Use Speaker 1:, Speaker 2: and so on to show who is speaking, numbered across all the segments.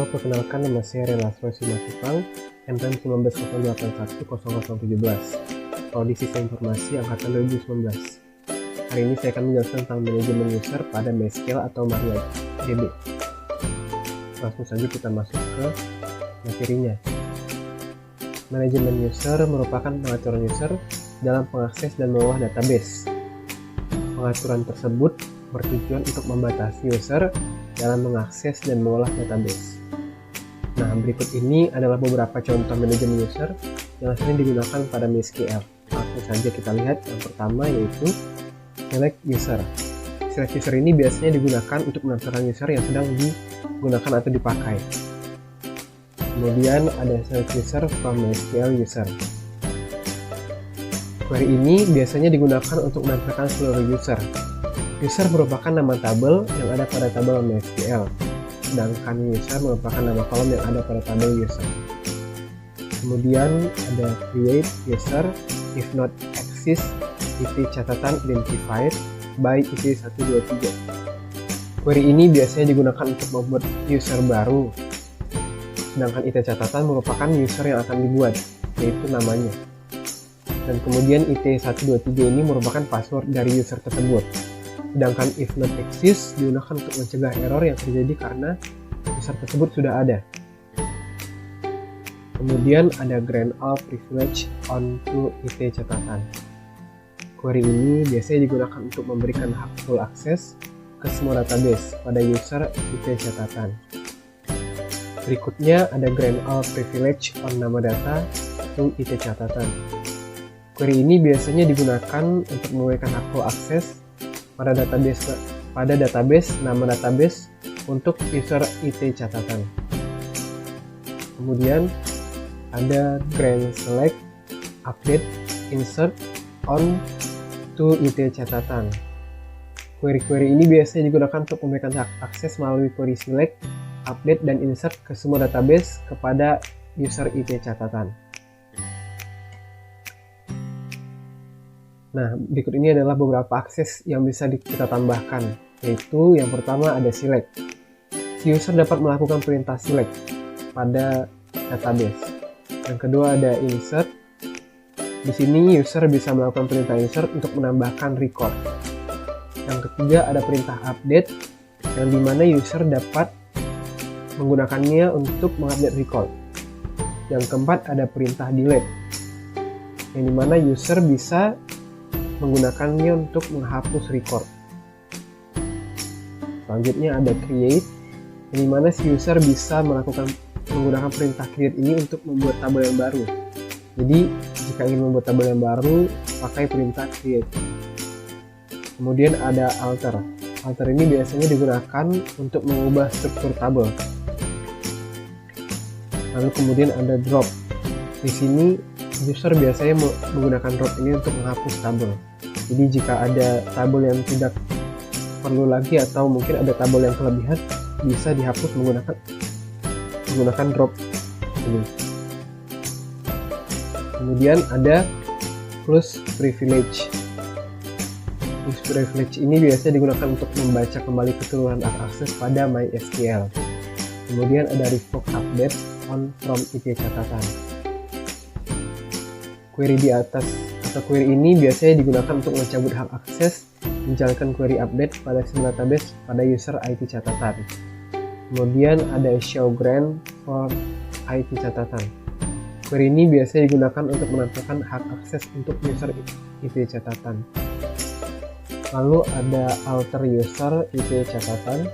Speaker 1: perkenalkan, nama saya Relasro Simatupang, NPM 190810810017, Prodi Sistem Informasi Angkatan 2019. Hari ini saya akan menjelaskan tentang manajemen user pada MySQL atau MariaDB. Langsung saja kita masuk ke materinya. Manajemen user merupakan pengaturan user dalam pengakses dan mengolah database. Pengaturan tersebut bertujuan untuk membatasi user dalam mengakses dan mengolah database. Nah, berikut ini adalah beberapa contoh manajemen user yang sering digunakan pada MySQL. Langsung saja kita lihat. Yang pertama yaitu select user. Select user ini biasanya digunakan untuk menampilkan user yang sedang digunakan atau dipakai. Kemudian ada select user from MySQL user. Query ini biasanya digunakan untuk menampilkan seluruh user. User merupakan nama tabel yang ada pada tabel MySQL, sedangkan user merupakan nama kolom yang ada pada tabel user. Kemudian ada create user if not exist IT catatan identified by IT123. Query ini biasanya digunakan untuk membuat user baru, sedangkan IT catatan merupakan user yang akan dibuat, yaitu namanya. Dan kemudian IT123 ini merupakan password dari user tersebut. Sedangkan if not exist digunakan untuk mencegah error yang terjadi karena user tersebut sudah ada. Kemudian ada grant all privilege onto IT catatan. Query ini biasanya digunakan untuk memberikan hak full access ke semua database pada user IT catatan. Berikutnya ada grant all privilege on nama data to IT catatan. Query ini biasanya digunakan untuk memberikan hak full access pada database nama database untuk user IT catatan. Kemudian ada grant select, update, insert on to IT catatan. Query-query ini biasanya digunakan untuk memberikan hak akses melalui query select, update, dan insert ke semua database kepada user IT catatan. Nah, berikut ini adalah beberapa akses yang bisa kita tambahkan, yaitu yang pertama ada select. Si user dapat melakukan perintah select pada database. Yang kedua ada insert. Di sini user bisa melakukan perintah insert untuk menambahkan record. Yang ketiga ada perintah update, yang dimana user dapat menggunakannya untuk mengupdate record. Yang keempat ada perintah delete, yang dimana user bisa menggunakannya untuk menghapus record. Selanjutnya ada create, yang dimana si user bisa menggunakan perintah create ini untuk membuat tabel yang baru. Jadi jika ingin membuat tabel yang baru, pakai perintah create. Kemudian ada alter. Alter ini biasanya digunakan untuk mengubah struktur tabel. Lalu kemudian ada drop. Di sini user biasanya menggunakan drop ini untuk menghapus tabel. Jadi jika ada tabel yang tidak perlu lagi atau mungkin ada tabel yang kelebihan, bisa dihapus menggunakan drop ini. Kemudian ada plus privilege. Plus privilege ini biasanya digunakan untuk membaca kembali keseluruhan akses pada MySQL. Kemudian ada revoke update on from IT catatan. Query di atas atau query ini biasanya digunakan untuk mencabut hak akses menjalankan query update pada semua database pada user IT catatan. Kemudian ada show grant for IT catatan. Query ini biasanya digunakan untuk menampilkan hak akses untuk user IT catatan. Lalu ada alter user IT catatan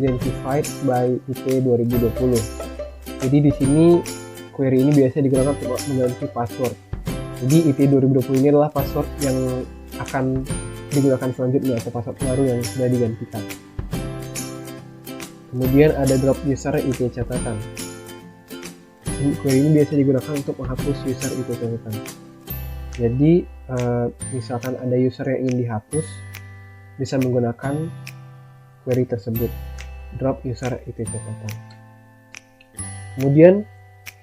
Speaker 1: identified by IT 2020. Jadi di sini query ini biasanya digunakan untuk mengganti password. Jadi IT 2020 ini adalah password yang akan digunakan selanjutnya atau password baru yang sudah digantikan. Kemudian ada drop user IT catatan. Query ini biasa digunakan untuk menghapus user IT catatan. Jadi misalkan ada user yang ingin dihapus, bisa menggunakan query tersebut, drop user IT catatan. Kemudian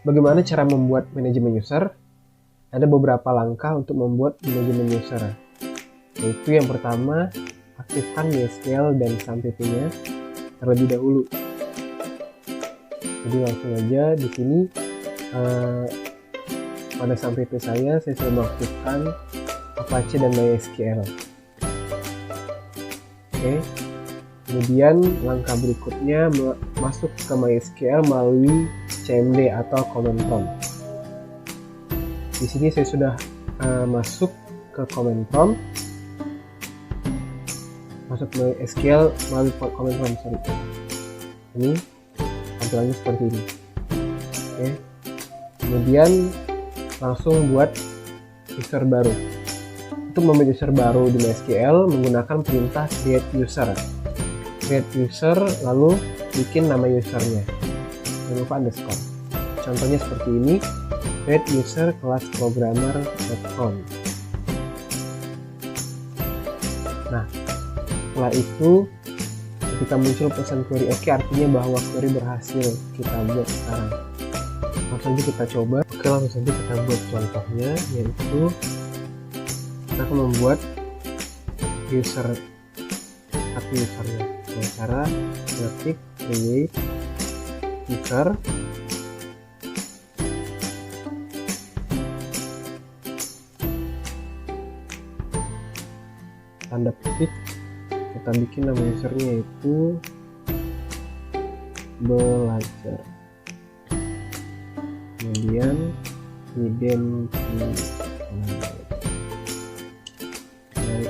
Speaker 1: bagaimana cara membuat manajemen user? Ada beberapa langkah untuk membuat manajemen user, yaitu yang pertama, aktifkan MySQL dan SAMPP-nya terlebih dahulu. Jadi langsung aja di sini pada sampai saya sudah mengaktifkan Apache dan MySQL. Oke. Kemudian langkah berikutnya masuk ke MySQL melalui CMD atau command prompt. Di sini saya sudah masuk ke command prompt, masuk MySQL melalui command prompt. Ini tampilannya seperti ini. Oke. Kemudian langsung buat user baru. Untuk membuat user baru di MySQL menggunakan perintah create user. Create user, lalu bikin nama usernya, jangan lupa underscore. Contohnya seperti ini, create user kelas programmer.com. Nah, setelah itu ketika muncul pesan query oke, artinya bahwa query berhasil kita buat sekarang. Langsung saja kita coba. Oke, langsung saja kita buat contohnya, yaitu kita akan membuat user satu usernya. Dengan cara ngetik create user, tanda petik, kita bikin nama usernya yaitu belajar, kemudian identitas.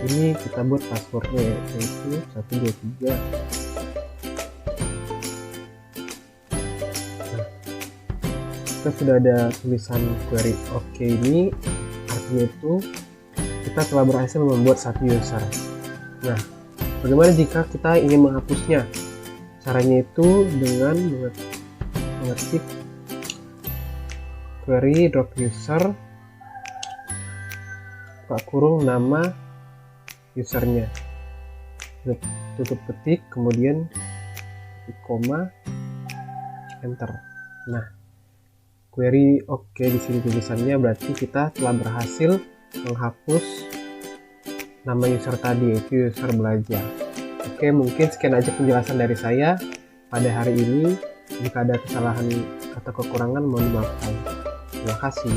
Speaker 1: Ini kita buat passwordnya yaitu 123. Nah, kita sudah ada tulisan query oke ini, artinya itu kita telah berhasil membuat satu user. Nah, bagaimana jika kita ingin menghapusnya? Caranya itu dengan mengetik query.user buka kurung nama usernya, tutup ketik, kemudian ketik koma, enter. Nah, query oke di sini tulisannya, berarti kita telah berhasil menghapus nama user tadi, yaitu user belajar. Oke, mungkin sekian aja penjelasan dari saya pada hari ini. Jika ada kesalahan atau kekurangan mohon dimaafkan. Terima kasih.